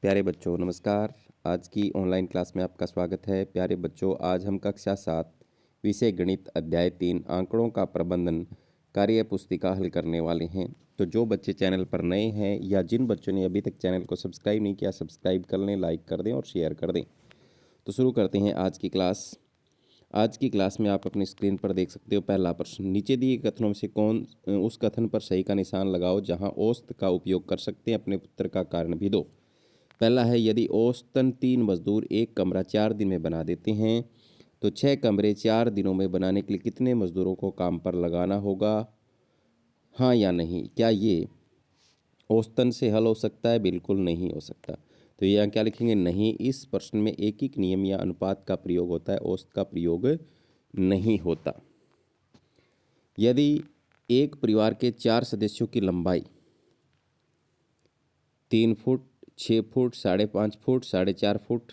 प्यारे बच्चों नमस्कार। आज की ऑनलाइन क्लास में आपका स्वागत है। प्यारे बच्चों, आज हम कक्षा 7 विषय गणित अध्याय 3 आंकड़ों का प्रबंधन कार्य पुस्तिका हल करने वाले हैं। तो जो बच्चे चैनल पर नए हैं या जिन बच्चों ने अभी तक चैनल को सब्सक्राइब नहीं किया, सब्सक्राइब कर लें, लाइक कर दें और शेयर कर दें। तो शुरू करते हैं आज की क्लास। आज की क्लास में आप अपनी स्क्रीन पर देख सकते हो पहला प्रश्न, नीचे दिए कथनों में से कौन उस कथन पर सही का निशान लगाओ जहां औसत का उपयोग कर सकते हैं, अपने उत्तर का कारण भी दो। पहला है, यदि औसतन 3 मजदूर एक कमरा 4 दिन में बना देते हैं तो 6 कमरे 4 दिनों में बनाने के लिए कितने मजदूरों को काम पर लगाना होगा, हाँ या नहीं। क्या ये औसतन से हल हो सकता है? बिल्कुल नहीं हो सकता। तो यहाँ क्या लिखेंगे? नहीं। इस प्रश्न में एक नियम या अनुपात का प्रयोग होता है, औसत का प्रयोग नहीं होता। यदि एक परिवार के 4 सदस्यों की लंबाई 3 फुट, 6 फुट, 5.5 फुट, 4.5 फुट,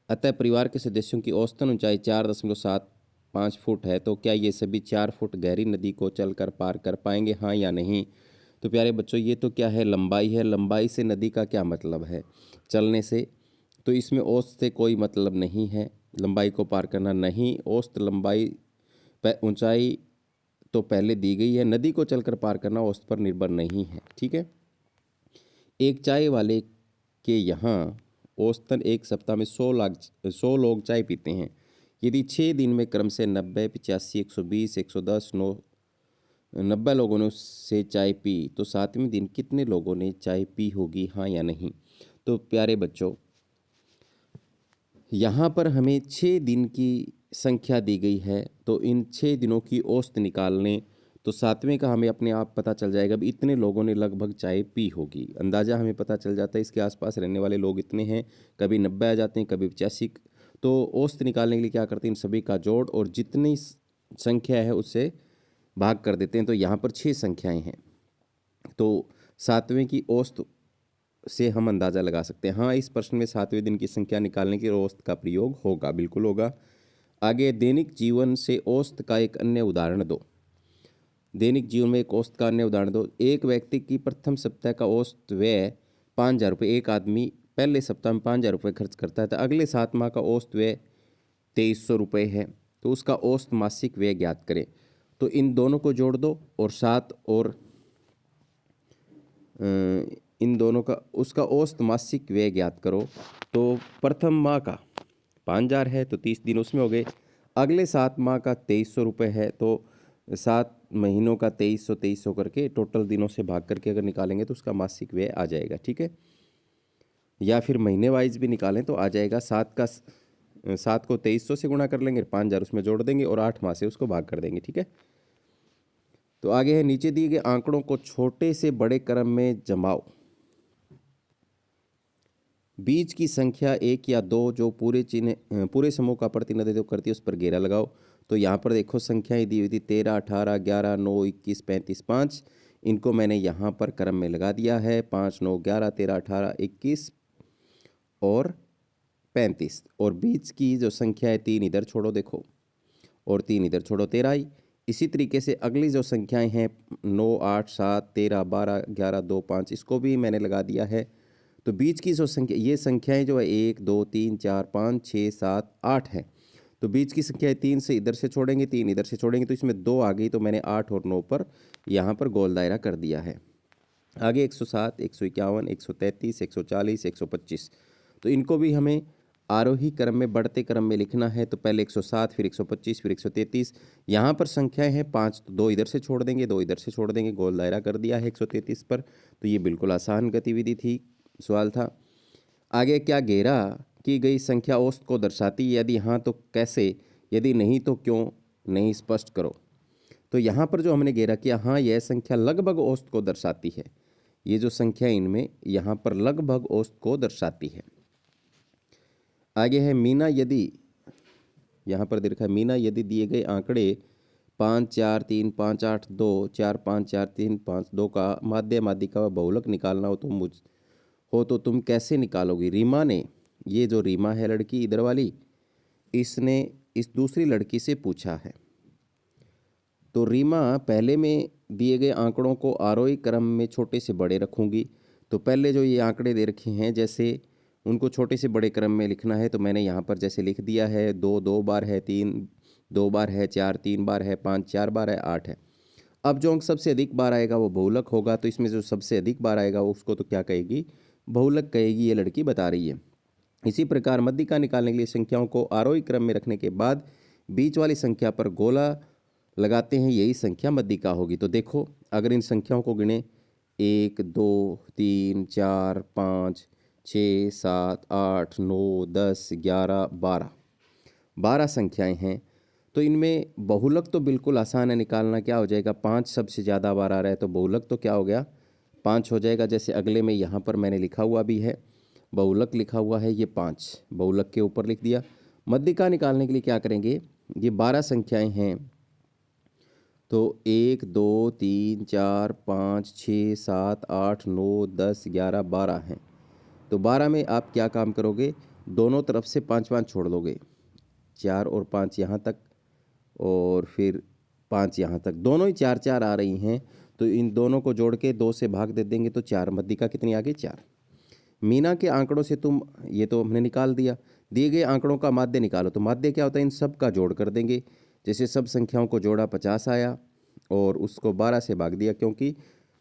अतः परिवार के सदस्यों की औसतन ऊंचाई 4.75 फुट है, तो क्या ये सभी 4 फुट गहरी नदी को चलकर पार कर पाएंगे, हाँ या नहीं। तो प्यारे बच्चों, ये तो क्या है? लंबाई है। लंबाई से नदी का क्या मतलब है? चलने से। तो इसमें औसत से कोई मतलब नहीं है, लंबाई को पार करना नहीं। औसत लंबाई ऊंचाई तो पहले दी गई है, नदी को चलकर पार करना औसत पर निर्भर नहीं है। ठीक है। एक चाय वाले के यहाँ औसतन एक सप्ताह में 100 लोग चाय पीते हैं। यदि 6 दिन में क्रम से 90, 85, 120, 110, 90 लोगों ने उससे चाय पी तो 7वें दिन कितने लोगों ने चाय पी होगी, हाँ या नहीं। तो प्यारे बच्चों, यहाँ पर हमें 6 दिन की संख्या दी गई है, तो इन 6 दिनों की औसत निकालने तो 7वें का हमें अपने आप पता चल जाएगा भी इतने लोगों ने लगभग चाय पी होगी। अंदाज़ा हमें पता चल जाता है इसके आसपास रहने वाले लोग इतने हैं, कभी 90 आ जाते हैं, कभी 85। तो औसत निकालने के लिए क्या करते हैं? इन सभी का जोड़ और जितनी संख्या है उससे भाग कर देते हैं। तो यहाँ पर 6 संख्याएँ हैं, तो 7वें की औसत से हम अंदाज़ा लगा सकते हैं। हाँ, इस प्रश्न में 7वें दिन की संख्या निकालने के लिए औसत का प्रयोग होगा, बिल्कुल होगा। आगे, दैनिक जीवन से औसत का एक अन्य उदाहरण दो। दैनिक जीवन में एक औसत का अन्य उदाहरण दो। एक व्यक्ति की प्रथम सप्ताह का औसत व्यय 5,000 रुपये। एक आदमी पहले सप्ताह में 5,000 रुपये खर्च करता है, तो अगले 7 माह का औसत व्यय 2,300 रुपये है, तो उसका औसत मासिक व्यय ज्ञात करें। तो इन दोनों को जोड़ दो और 7 और इन दोनों का उसका औसत मासिक व्यय ज्ञात करो। तो प्रथम माह का 5,000 है, तो 30 दिन उसमें हो गए। अगले 7 माह का 2,300 रुपये है, तो 7 महीनों का 2,300 करके टोटल दिनों से भाग करके अगर निकालेंगे तो उसका मासिक व्यय आ जाएगा। ठीक है। या फिर महीने वाइज भी निकालें तो आ जाएगा। 7 को 2,300 से गुणा कर लेंगे, 5,000 उसमें जोड़ देंगे और 8 माह से उसको भाग कर देंगे। ठीक है। तो आगे है, नीचे दिए गए आंकड़ों को छोटे से बड़े क्रम में जमाओ। बीज की संख्या 1 या 2 जो पूरे समूह का प्रतिनिधित्व करती है उस पर घेरा लगाओ। तो यहाँ पर देखो संख्याएं दी हुई थी 13, 18, 11, 9, 21, 35, 5। इनको मैंने यहाँ पर क्रम में लगा दिया है, 5, 9, 11, 13, 18, 21 और 35। और बीच की जो संख्या है 3 इधर छोड़ो देखो, और 3 इधर छोड़ो, 13 आई। इसी तरीके से अगली जो संख्याएं हैं 9, 8, 7, 13, 12, 11, 2, 5, इसको भी मैंने लगा दिया है। तो बीच की जो संख्या, ये संख्याएं जो है 1, 2, 3, 4, 5, 6, 7, 8 है। तो बीच की संख्या 3 से इधर से छोड़ेंगे, 3 इधर से छोड़ेंगे, तो इसमें 2 आ गई। तो मैंने 8 और 9 पर यहाँ पर गोल दायरा कर दिया है। आगे 107, 151, 133, 140, 125। तो इनको भी हमें आरोही क्रम में, बढ़ते क्रम में लिखना है। तो पहले 107, फिर 125, फिर 133। यहाँ पर संख्याएं हैं 5, तो 2 इधर से छोड़ देंगे, 2 इधर से छोड़ देंगे, गोल दायरा कर दिया है 133 पर। तो ये बिल्कुल आसान गतिविधि थी, सवाल था। आगे, क्या घेरा की गई संख्या औसत को दर्शाती है? यदि हाँ तो कैसे, यदि नहीं तो क्यों नहीं, स्पष्ट करो। तो यहाँ पर जो हमने घेरा किया, हाँ यह संख्या लगभग औसत को दर्शाती है। ये जो संख्या इनमें यहाँ पर लगभग औसत को दर्शाती है। आगे है, मीना यदि, यहाँ पर दे रखा है, मीना यदि दिए गए आंकड़े 5, 4, 3, 5, 8, 2, 4, 5, 4, 3, 5, 2 का माध्य माध्यिका व बहुलक निकालना हो तो तुम कैसे निकालोगी? रीमा ने, ये जो रीमा है लड़की इधर वाली, इसने इस दूसरी लड़की से पूछा है। तो रीमा पहले में दिए गए आंकड़ों को आरोही क्रम में छोटे से बड़े रखूंगी। तो पहले जो ये आंकड़े दे रखे हैं, जैसे उनको छोटे से बड़े क्रम में लिखना है, तो मैंने यहाँ पर जैसे लिख दिया है, 2 2 बार है, 3 2 बार है, 4 3 बार है, 5 4 बार है, 8 है। अब जो अंक सबसे अधिक बार आएगा वो बहुलक होगा, तो इसमें जो सबसे अधिक बार आएगा उसको तो क्या कहेगी, बहुलक कहेगी, ये लड़की बता रही है। इसी प्रकार मध्यिका निकालने के लिए संख्याओं को आरोही क्रम में रखने के बाद बीच वाली संख्या पर गोला लगाते हैं, यही संख्या मध्यिका होगी। तो देखो, अगर इन संख्याओं को गिने 1 2 3 4 5 6 7 8 9 10 11 12 संख्याएं हैं, तो इनमें बहुलक तो बिल्कुल आसान है निकालना। क्या हो जाएगा, 5 सबसे ज़्यादा बार आ रहा है, तो बहुलक तो क्या हो गया, 5 हो जाएगा। जैसे अगले में यहाँ पर मैंने लिखा हुआ भी है, बहुलक लिखा हुआ है, ये 5 बहुलक के ऊपर लिख दिया। मध्यिका निकालने के लिए क्या करेंगे, ये 12 संख्याएं हैं, तो 1 2 3 4 5 6 7 8 9 10 11 12 हैं। तो 12 में आप क्या काम करोगे, दोनों तरफ से 5 5 छोड़ दोगे, 4 और 5 यहाँ तक, और फिर 5 यहाँ तक, दोनों ही 4 4 आ रही हैं, तो इन दोनों को जोड़ के 2 से भाग दे देंगे, तो 4। मध्यिका कितनी आ गई, 4। मीना के आंकड़ों से तुम, ये तो हमने निकाल दिया, दिए गए आंकड़ों का माध्य निकालो। तो माध्य क्या होता है, इन सब का जोड़ कर देंगे। जैसे सब संख्याओं को जोड़ा 50 आया, और उसको 12 से भाग दिया, क्योंकि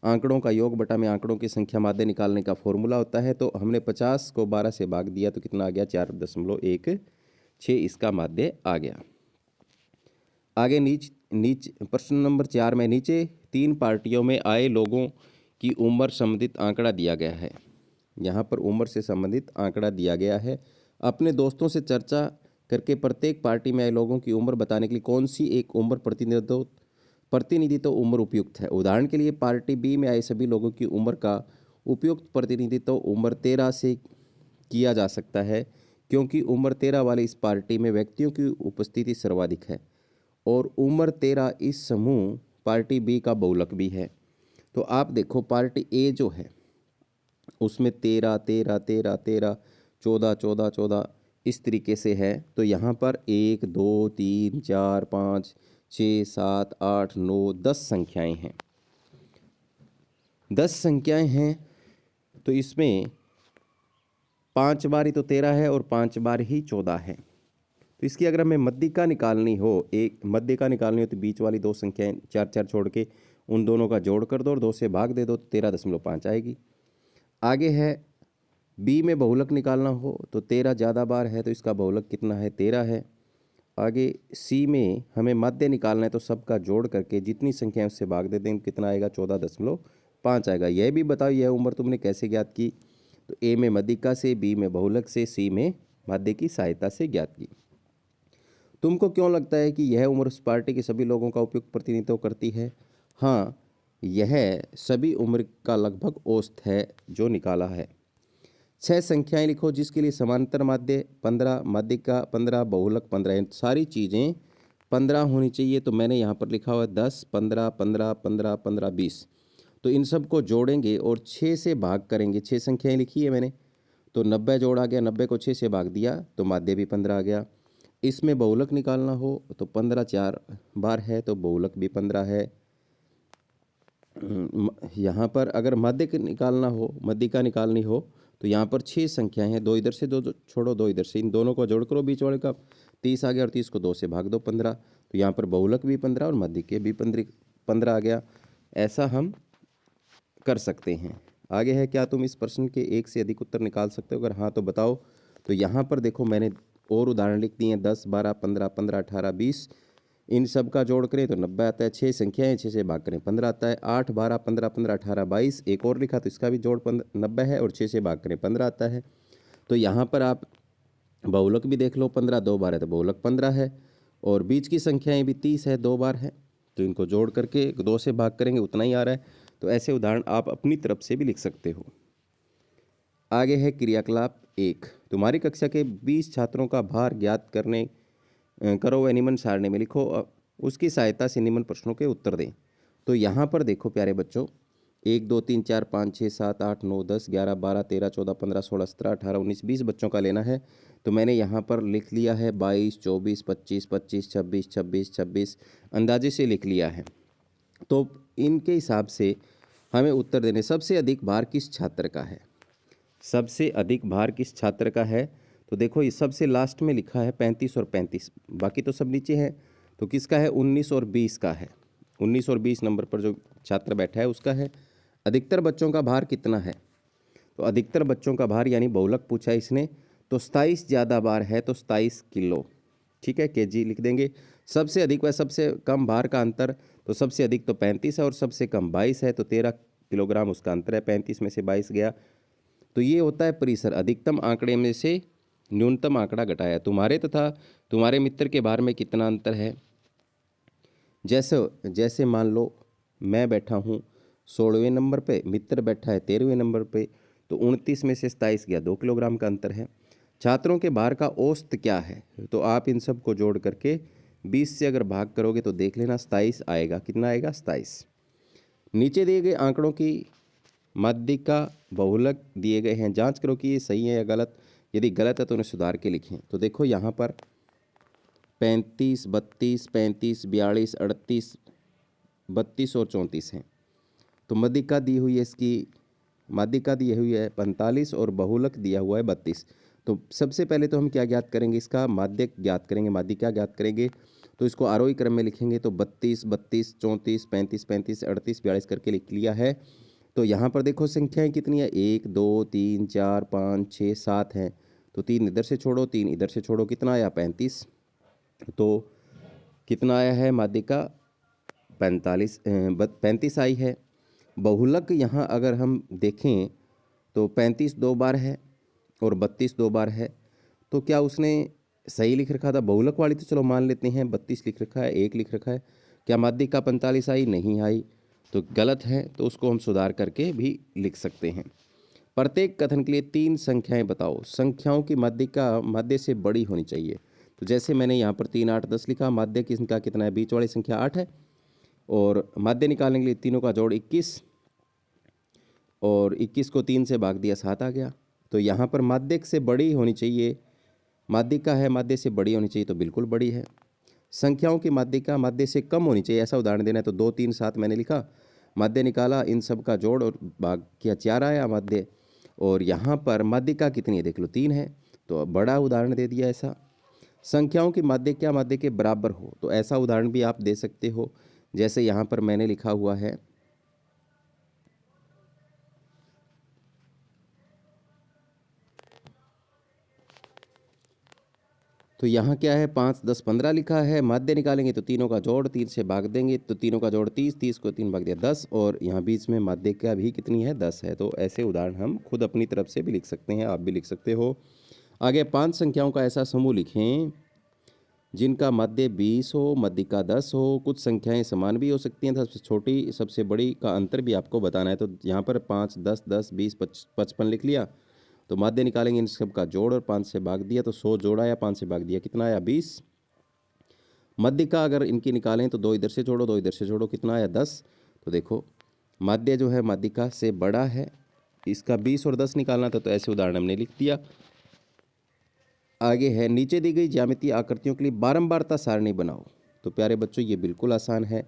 आंकड़ों का योग बटा में आंकड़ों की संख्या माध्य निकालने का फॉर्मूला होता है। तो हमने 50 को 12 से भाग दिया, तो कितना आ गया, 4.16 इसका माध्य आ गया। आगे नीच प्रश्न नंबर 4 में नीचे 3 पार्टियों में आए लोगों की उम्र संबंधित आंकड़ा दिया गया है। यहाँ पर उम्र से संबंधित आंकड़ा दिया गया है। अपने दोस्तों से चर्चा करके प्रत्येक पार्टी में आए लोगों की उम्र बताने के लिए कौन सी एक उम्र प्रतिनिधित्व उम्र उपयुक्त है। उदाहरण के लिए पार्टी बी में आए सभी लोगों की उम्र का उपयुक्त प्रतिनिधित्व उम्र 13 से किया जा सकता है, क्योंकि उम्र 13 वाली इस पार्टी में व्यक्तियों की उपस्थिति सर्वाधिक है, और उम्र 13 इस समूह पार्टी बी का बहुलक भी है। तो आप देखो, पार्टी ए जो है उसमें 13 13 13 13 14 14 14 इस तरीके से है। तो यहाँ पर 1 2 3 4 5 6 7 8 9 10 संख्याएं हैं, 10 संख्याएं हैं। तो इसमें 5 बार ही तो 13 है, और 5 बार ही 14 है। तो इसकी अगर हमें मध्यिका निकालनी हो, एक मध्यिका निकालनी हो, तो बीच वाली 2 संख्याएं 4 4 छोड़ के उन दोनों का जोड़ कर दो और 2 से भाग दे दो, तो 13.5 आएगी। आगे है बी में बहुलक निकालना हो, तो 13 ज़्यादा बार है, तो इसका बहुलक कितना है, 13 है। आगे सी में हमें माध्य निकालना है, तो सबका जोड़ करके जितनी संख्या उससे भाग दे देंगे, कितना आएगा, 14.5 आएगा। यह भी बताओ, यह उम्र तुमने कैसे ज्ञात की। तो ए में मध्यिका से, बी में बहुलक से, सी में माध्य की सहायता से ज्ञात की। तुमको क्यों लगता है कि यह उम्र उस पार्टी के सभी लोगों का उपयुक्त प्रतिनिधित्व करती है। हाँ, यह सभी उम्र का लगभग औसत है जो निकाला है। 6 संख्याएं लिखो जिसके लिए समांतर माध्य 15, माध्यिका 15, बहुलक 15, सारी चीज़ें 15 होनी चाहिए। तो मैंने यहाँ पर लिखा हुआ है 10 15 15 15 15 20। तो इन सब को जोड़ेंगे और 6 से भाग करेंगे। 6 संख्याएं लिखी है मैंने, तो 90 जोड़ आ गया, 90 को 6 से भाग दिया तो माध्य भी 15 आ गया। इसमें बहुलक निकालना हो तो 15 4 बार है, तो बहुलक भी 15 है। यहाँ पर अगर माध्यिका निकालना हो, मध्यिका निकालनी हो, तो यहाँ पर 6 संख्याएं हैं, 2 इधर से 2 छोड़ो, 2 इधर से, इन दोनों को जोड़ करो, बीच वाले का 30 आ गया, और 30 को 2 से भाग दो, 15। तो यहाँ पर बहुलक भी 15 और मध्यिका भी 15 आ गया। ऐसा हम कर सकते हैं। आगे है, क्या तुम इस प्रश्न के एक से अधिक उत्तर निकाल सकते हो, अगर हाँ तो बताओ। तो यहाँ पर देखो, मैंने और उदाहरण लिख दिए हैं, 10 12 15 15 18 20। इन सब का जोड़ करें तो 90 आता है। 6 संख्याएं, 6 से भाग करें 15 आता है। 8 12 15 15 18 22, एक और लिखा तो इसका भी जोड़ 90 है, और 6 से भाग करें 15 आता है। तो यहाँ पर आप बहुलक भी देख लो, 15 2 बार है तो बहुलक 15 है, और बीच की संख्याएं भी 30 है, 2 बार है, तो इनको जोड़ करके 2 से भाग करेंगे उतना ही आ रहा है। तो ऐसे उदाहरण आप अपनी तरफ से भी लिख सकते हो। आगे है क्रियाकलाप 1। तुम्हारी कक्षा के 20 छात्रों का भार ज्ञात करो व निम्न सारणी में लिखो, उसकी सहायता से निम्न प्रश्नों के उत्तर दें। तो यहाँ पर देखो प्यारे बच्चों, 1 2 3 4 5 6 7 8 9 10 11 12 13 14 15 16 17 18 19 20 बच्चों का लेना है। तो मैंने यहाँ पर लिख लिया है 22 24 25 25 26 26 26, अंदाजे से लिख लिया है। तो इनके हिसाब से हमें उत्तर देने। सबसे अधिक भार किस छात्र का है? सबसे अधिक भार किस छात्र का है? तो देखो ये सबसे लास्ट में लिखा है 35 और 35, बाकी तो सब नीचे है। तो किसका है? 19 और 20 का है। 19 और 20 नंबर पर जो छात्र बैठा है उसका है। अधिकतर बच्चों का भार कितना है? तो अधिकतर बच्चों का भार यानी बहुलक पूछा इसने, तो 27 ज़्यादा भार है तो 27 किलो। ठीक है, केजी लिख देंगे। सबसे अधिक व सबसे कम भार का अंतर, तो सबसे अधिक तो 35 है और सबसे कम 22 है, तो 13 किलोग्राम उसका अंतर है। 35 में से 22 गया, तो ये होता है परिसर। अधिकतम आंकड़े में से न्यूनतम आंकड़ा घटाया। तुम्हारे तथा तुम्हारे मित्र के भार में कितना अंतर है? जैसे जैसे मान लो मैं बैठा हूँ 16वें नंबर पे, मित्र बैठा है 13वें नंबर पे, तो 29 में से 27 गया, 2 किलोग्राम का अंतर है। छात्रों के भार का औसत क्या है? तो आप इन सब को जोड़ करके 20 से अगर भाग करोगे तो देख लेना 27 आएगा। कितना आएगा? 27। नीचे दिए गए आंकड़ों की माध्यिका बहुलक दिए गए हैं, जांच करो कि ये सही है या गलत। यदि गलत है तो उन्हें सुधार के लिखें। तो देखो यहाँ पर 35, 32, 35, 42, 38, 32 और 34 हैं। तो माध्यिका दी हुई है इसकी, माध्यिका दी हुई है 45 और बहुलक दिया हुआ है 32। तो सबसे पहले तो हम क्या ज्ञात करेंगे? इसका माध्यक ज्ञात करेंगे, माध्यिका ज्ञात करेंगे। तो इसको आरोही क्रम में लिखेंगे, तो 32, 32, 34, 35, 35, 38, 42 करके लिख लिया है। तो यहाँ पर देखो संख्याएं कितनी है? 1, 2, 3, 4, 5, 6, 7 हैं। तो 3 इधर से छोड़ो, 3 इधर से छोड़ो, कितना आया? 35। तो कितना आया है माध्यिका? 35 आई है। बहुलक यहाँ अगर हम देखें तो 35 दो बार है और 32 दो बार है। तो क्या उसने सही लिख रखा था? बहुलक वाली तो चलो मान लेते हैं, 32 लिख रखा है, 1 लिख रखा है। क्या माध्यिका 45 आई? नहीं आई, तो गलत है। तो उसको हम सुधार करके भी लिख सकते हैं। प्रत्येक कथन के लिए 3 संख्याएं बताओ। संख्याओं की माध्यिका माध्य से बड़ी होनी चाहिए। तो जैसे मैंने यहाँ पर 3, 8, 10 लिखा, माध्य किसका कितना है? बीच वाली संख्या 8 है। और माध्य निकालने के लिए तीनों का जोड़ 21, और 21 को 3 से भाग दिया, 7 आ गया। तो यहाँ पर माध्यक से बड़ी होनी चाहिए। माध्यिका है, माध्य से बड़ी होनी चाहिए, तो बिल्कुल बड़ी है। संख्याओं की माध्यिका माध्य से कम होनी चाहिए, ऐसा उदाहरण देना है। तो 2, 3, 7 मैंने लिखा, माध्य निकाला, इन सब का जोड़ और भाग किया, 4 आया माध्य। और यहाँ पर माध्यिका कितनी है? देख लो 3 है, तो बड़ा उदाहरण दे दिया ऐसा। संख्याओं की माध्यिका माध्य के बराबर हो, तो ऐसा उदाहरण भी आप दे सकते हो। जैसे यहाँ पर मैंने लिखा हुआ है, तो यहाँ क्या है? 5, 10, 15 लिखा है। माध्य निकालेंगे तो तीनों का जोड़ 3 से भाग देंगे, तो तीनों का जोड़ 30, 30 को 3 भाग दिया 10, और यहाँ बीच में माध्यिका भी कितनी है? 10 है। तो ऐसे उदाहरण हम खुद अपनी तरफ से भी लिख सकते हैं, आप भी लिख सकते हो। आगे 5 संख्याओं का ऐसा समूह लिखें जिनका माध्य 20 हो, माध्यिका 10 हो। कुछ संख्याएं समान भी हो सकती हैं, सबसे छोटी सबसे बड़ी का अंतर भी आपको बताना है। तो यहाँ पर 5, 10, 10, 20, 55 लिख लिया। तो माध्य निकालेंगे इन सब का जोड़ और 5 से भाग दिया, तो 100 जोड़ा या 5 से भाग दिया, कितना आया? 20। माध्यिका अगर इनकी निकालें तो 2 इधर से जोड़ो, 2 इधर से जोड़ो, कितना आया? 10। तो देखो माध्य जो है माध्यिका से बड़ा है, इसका 20 और 10 निकालना था, तो ऐसे उदाहरण हमने लिख दिया। आगे है, नीचे दी गई ज्यामितीय आकृतियों के लिए बारंबारता सारणी बनाओ। तो प्यारे बच्चों ये बिल्कुल आसान है।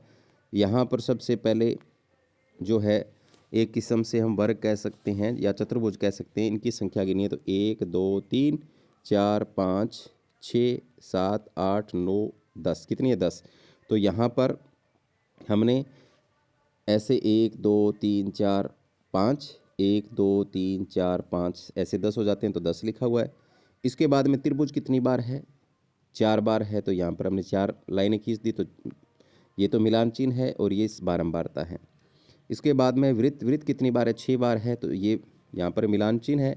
यहाँ पर सबसे पहले जो है एक किस्म से हम वर्ग कह सकते हैं या चतुर्भुज कह सकते हैं, इनकी संख्या गिनिए तो 1, 2, 3, 4, 5, 6, 7, 8, 9, 10, कितनी है? 10। तो यहाँ पर हमने ऐसे 1, 2, 3, 4, 5, 1, 2, 3, 4, 5 ऐसे 10 हो जाते हैं, तो 10 लिखा हुआ है। इसके बाद में त्रिभुज कितनी बार है? 4 बार है, तो यहाँ पर हमने 4 लाइनें खींच दी, तो ये तो मिलान चिन्ह है और ये बारंबारता है। इसके बाद में वृत्त, वृत्त कितनी बार है? 6 बार है, तो ये यहाँ पर मिलान चिन्ह है।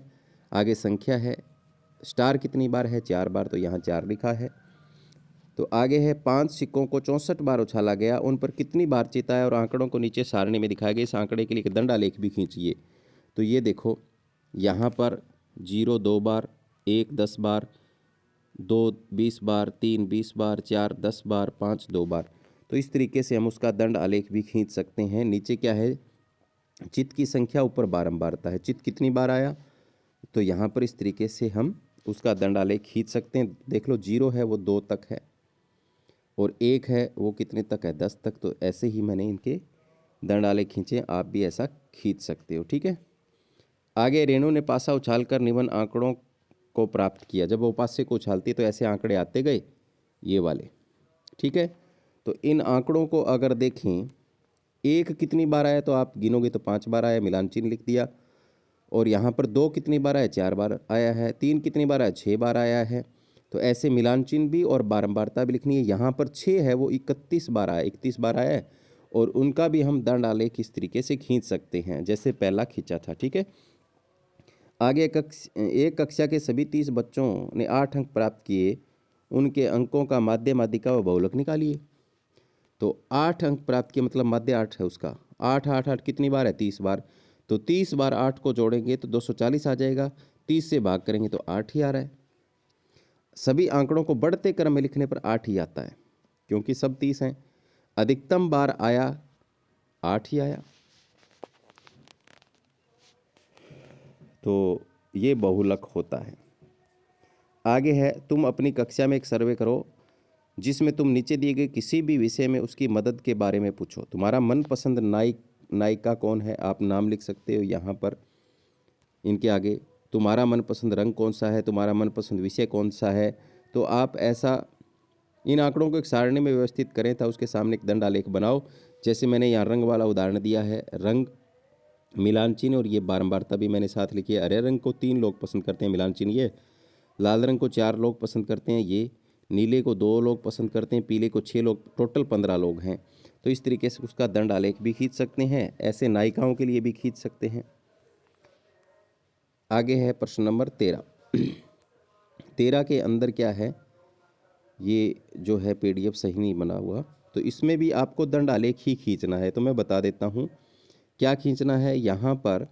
आगे संख्या है, स्टार कितनी बार है? 4 बार, तो यहाँ 4 लिखा है। तो आगे है 5 सिक्कों को 64 बार उछाला गया, उन पर कितनी बार चिता है? और आंकड़ों को नीचे सारणी में दिखाया गया। इस आंकड़े के लिए एक दंडालेख भी खींचिए। तो ये देखो यहाँ पर 0 2 बार, 1 10 बार, 2 20 बार, 3 20 बार, 4 10 बार, 5 2 बार। तो इस तरीके से हम उसका दंड आलेख भी खींच सकते हैं। नीचे क्या है? चित्त की संख्या, ऊपर बारंबारता है। चित्त कितनी बार आया? तो यहाँ पर इस तरीके से हम उसका दंड आलेख खींच सकते हैं। देख लो 0 है वो 2 तक है, और 1 है वो कितने तक है? 10 तक। तो ऐसे ही मैंने इनके दंड आलेख खींचें, आप भी ऐसा खींच सकते हो। ठीक है। आगे रेणु ने पासा उछालकर निम्न आंकड़ों को प्राप्त किया। जब वो पासे को उछालती तो ऐसे आंकड़े आते गए, ये वाले। ठीक है। तो इन आंकड़ों को अगर देखें, एक कितनी बार आया तो आप गिनोगे तो 5 बार आया, मिलान चिन्ह लिख दिया। और यहाँ पर 2 कितनी बार आया, 4 बार आया है। 3 कितनी बार आया, 6 बार आया है। तो ऐसे मिलान चिन्ह भी और बारंबारता भी लिखनी है। यहाँ पर 6 है, वो 31 बार आया, 31 बार आया है। और उनका भी हम दंड आलेख इस तरीके से खींच सकते हैं जैसे पहला खींचा था। ठीक है। आगे एक कक्षा के सभी 30 बच्चों ने 8 अंक प्राप्त किए। उनके अंकों का माध्य, माध्यिका व बहुलक निकालिए। तो 8 अंक प्राप्त किए मतलब माध्य 8 है उसका। 8 8 8 कितनी बार है, 30 बार। तो 30 बार 8 को जोड़ेंगे तो 240 आ जाएगा। 30 से भाग करेंगे तो 8 ही आ रहा है। सभी आंकड़ों को बढ़ते क्रम में लिखने पर 8 ही आता है, क्योंकि सब 30 हैं। अधिकतम बार आया 8 ही आया। तो ये बहुलक होता है। आगे है, तुम अपनी कक्षा में एक सर्वे करो जिसमें तुम नीचे दिए गए किसी भी विषय में उसकी मदद के बारे में पूछो। तुम्हारा मनपसंद नायिका कौन है, आप नाम लिख सकते हो यहाँ पर। इनके आगे तुम्हारा मनपसंद रंग कौन सा है, तुम्हारा मनपसंद विषय कौन सा है। तो आप ऐसा इन आंकड़ों को एक सारणी में व्यवस्थित करें था, उसके सामने एक दंड आलेख बनाओ। जैसे मैंने यहाँ रंग वाला उदाहरण दिया है, रंग, मिलान चिन्ह और ये बारंबारता भी मैंने साथ लिखी है। हरे रंग को 3 लोग पसंद करते हैं, मिलान चिन्ह ये। लाल रंग को 4 लोग पसंद करते हैं, ये। नीले को 2 लोग पसंद करते हैं, पीले को 6 लोग, टोटल 15 लोग हैं। तो इस तरीके से उसका दंड आलेख भी खींच सकते हैं। ऐसे नायिकाओं के लिए भी खींच सकते हैं। आगे है प्रश्न नंबर 13। 13 के अंदर क्या है, ये जो है PDF सही नहीं बना हुआ, तो इसमें भी आपको दंड आलेख ही खींचना है। तो मैं बता देता हूँ क्या खींचना है। यहाँ पर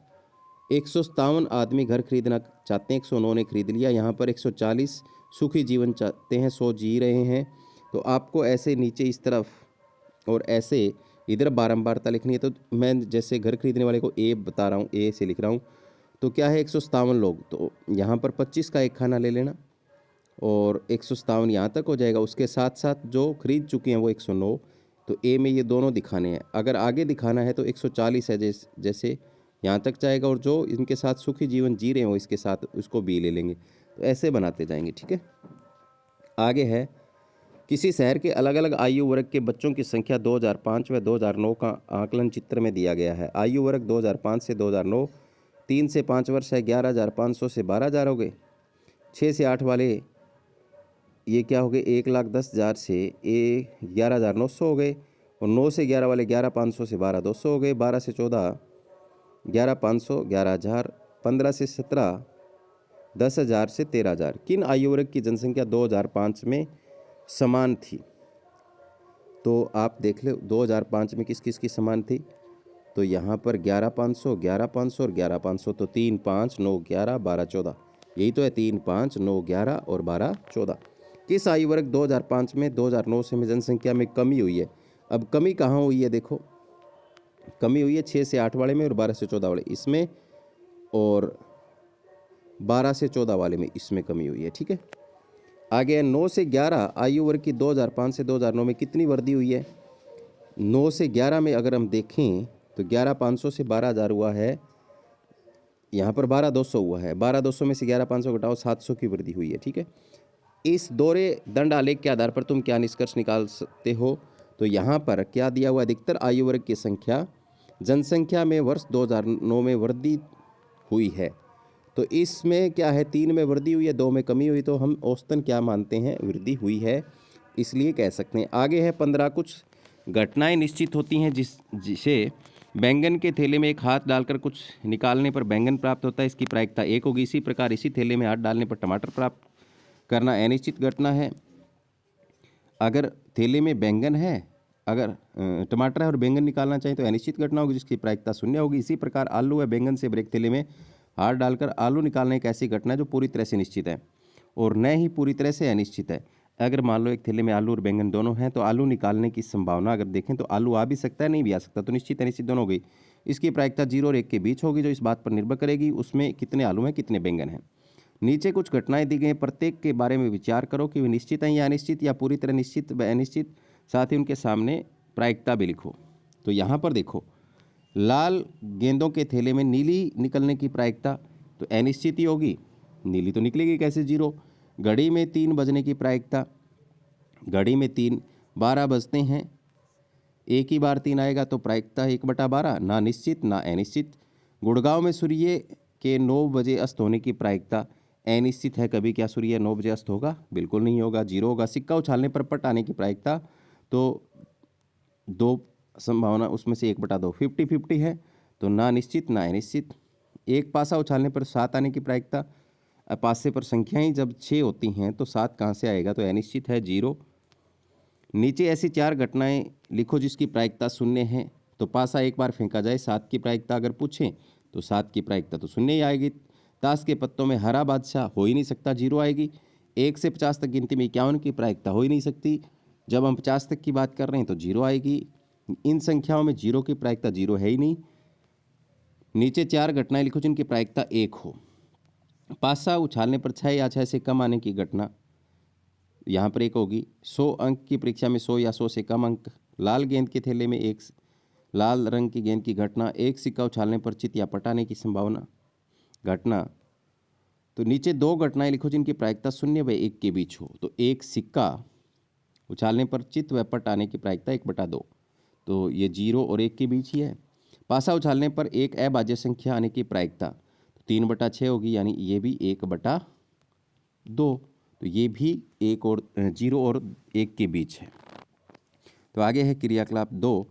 157 आदमी घर खरीदना चाहते हैं, 109 ने खरीद लिया। यहाँ पर 140 सुखी जीवन चाहते हैं, 100 जी रहे हैं। तो आपको ऐसे नीचे इस तरफ और ऐसे इधर बारंबारता लिखनी है। तो मैं जैसे घर खरीदने वाले को ए बता रहा हूँ, ए से लिख रहा हूँ। तो क्या है, 157 लोग, तो यहाँ पर 25 का एक खाना ले लेना और 157 यहाँ तक हो जाएगा। उसके साथ साथ जो खरीद चुके हैं वो 109। तो ए में ये दोनों दिखाने हैं। अगर आगे दिखाना है तो 140 है, जैसे यहाँ तक जाएगा। और जो इनके साथ सुखी जीवन जी रहे हैं वो इसके साथ उसको बी ले लेंगे। तो ऐसे बनाते जाएंगे। ठीक है। आगे है, किसी शहर के अलग अलग आयु वर्ग के बच्चों की संख्या 2005 व 2009 का आकलन चित्र में दिया गया है। आयु वर्ग 2005 से 2009, 3 से 5 वर्ष है 11,500 से 12,000 हो गए। 6 से 8 वाले ये क्या हो गए, 1,10,000 से 11,900 हो गए। और 9 से 11 वाले 11,500 से 12,200 हो गए। 12 से 14 11,500 11,000। 15 से 17 10,000 से 13,000। किन आयु वर्ग की जनसंख्या 2005 में समान थी? तो आप देख लो 2005 में किस किस की समान थी। तो यहाँ पर 11,500 11,500 और 11,500। तो 3 5 9 11 12 14, यही तो है 3 5 9 11 और 12 14। किस आयु वर्ग 2005 में 2009 से में जनसंख्या में कमी हुई है? अब कमी कहाँ हुई है, देखो कमी हुई है 6 से 8 वाले में और 12 से 14 वाले इसमें, और 12 से 14 वाले में इसमें कमी हुई है। ठीक है। आगे 9 से 11 आयु वर्ग की 2005 से 2009 में कितनी वृद्धि हुई है? 9 से 11 में अगर हम देखें तो 11,500 से 12,000 हुआ है। यहाँ पर 12,200 हुआ है। 12,200 में से 11,500 घटाओ, 700 की वृद्धि हुई है। ठीक है। इस दोहरे दंड आलेख के आधार पर तुम क्या निष्कर्ष निकाल सकते हो? तो यहाँ पर क्या दिया हुआ, अधिकतर आयु वर्ग की संख्या जनसंख्या में वर्ष 2009 में वृद्धि हुई है। तो इसमें क्या है, 3 में वृद्धि हुई है, 2 में कमी हुई। तो हम औसतन क्या मानते हैं, वृद्धि हुई है, इसलिए कह सकते हैं। आगे है 15, कुछ घटनाएं निश्चित होती हैं जिसे बैंगन के थैले में एक हाथ डालकर कुछ निकालने पर बैंगन प्राप्त होता है, इसकी प्रायिकता 1 होगी। इसी प्रकार इसी थैले में हाथ डालने पर टमाटर प्राप्त करना अनिश्चित घटना है। अगर थैले में बैंगन है, अगर टमाटर है और बैंगन निकालना चाहिए तो अनिश्चित घटना होगी, जिसकी प्रायिकता 0 होगी। इसी प्रकार आलू व बैंगन से ब्रेक थैले में हाथ डालकर आलू निकालने एक ऐसी घटना है जो पूरी तरह से निश्चित है और न ही पूरी तरह से अनिश्चित है। अगर मान लो एक थैले में आलू और बैंगन दोनों हैं तो आलू निकालने की संभावना अगर देखें तो आलू आ भी सकता है, नहीं भी आ सकता। तो निश्चित अनिश्चित दोनों हो गई। इसकी प्रायिकता 0 और 1 के बीच होगी, जो इस बात पर निर्भर करेगी उसमें कितने आलू हैं कितने बैंगन हैं। नीचे कुछ घटनाएं दी गई हैं, प्रत्येक के बारे में विचार करो कि वे निश्चित हैं या अनिश्चित या पूरी तरह निश्चित व अनिश्चित। साथ ही उनके सामने प्रायिकता भी लिखो। तो यहाँ पर देखो लाल गेंदों के थैले में नीली निकलने की प्रायिकता तो अनिश्चित ही होगी, नीली तो निकलेगी कैसे, 0। घड़ी में 3 बजने की प्रायिकता, घड़ी में 12 बजते हैं, एक ही बार 3 आएगा तो प्रायिकता 1/12, ना निश्चित ना अनिश्चित। गुड़गांव में सूर्य के 9 बजे अस्त होने की प्रायिकता अनिश्चित है, कभी क्या सूर्य 9 बजे अस्त होगा, बिल्कुल नहीं होगा, 0 होगा। सिक्का उछालने पर पट आने की प्रायिकता तो 2 संभावना, उसमें से 1/2, 50-50 है, तो ना निश्चित ना अनिश्चित। एक पासा उछालने पर 7 आने की प्रायिकता, पासे पर संख्याएं जब 6 होती हैं तो 7 कहाँ से आएगा, तो अनिश्चित है, 0। नीचे ऐसी 4 घटनाएं लिखो जिसकी प्रायिकता 0 है, तो पासा एक बार फेंका जाए, 7 की प्रायिकता अगर पूछें तो 7 की प्रायिकता तो 0 ही आएगी। ताश के पत्तों में हरा बादशाह हो ही नहीं सकता, 0 आएगी। 1 से 50 तक गिनती में 51 की प्रायिकता हो ही नहीं सकती, जब हम 50 तक की बात कर रहे हैं तो 0 आएगी। इन संख्याओं में 0 की प्रायिकता 0 है ही नहीं। नीचे 4 घटनाएं लिखो जिनकी प्रायिकता 1 हो। पासा उछालने पर 6 या 6 से कम आने की घटना, यहाँ पर 1 होगी। 100 अंक की परीक्षा में 100 या 100 से कम अंक। लाल गेंद के थैले में 1 लाल रंग की गेंद की घटना, 1 सिक्का उछालने पर चित या पटाने की संभावना घटना। तो नीचे 2 घटनाएं लिखो जिनकी प्रायिकता 0 व 1 के बीच हो, तो 1 सिक्का उछालने पर चित व पट आने की प्रायिकता 1/2, तो ये 0 और 1 के बीच ही है। पासा उछालने पर एक अभाज्य संख्या आने की प्रायिकता तो 3/6 होगी, यानी ये भी 1/2, तो ये भी 0 और 1 के बीच है। तो आगे है क्रियाकलाप 2।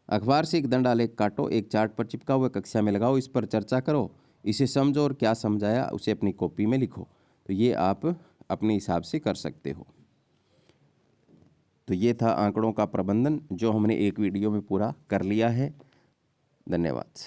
अखबार से एक दंड आलेख काटो, एक चार्ट पर चिपका हुआ कक्षा में लगाओ, इस पर चर्चा करो, इसे समझो और क्या समझाया उसे अपनी कॉपी में लिखो। तो ये आप अपने हिसाब से कर सकते हो। तो ये था आंकड़ों का प्रबंधन, जो हमने एक वीडियो में पूरा कर लिया है। धन्यवाद।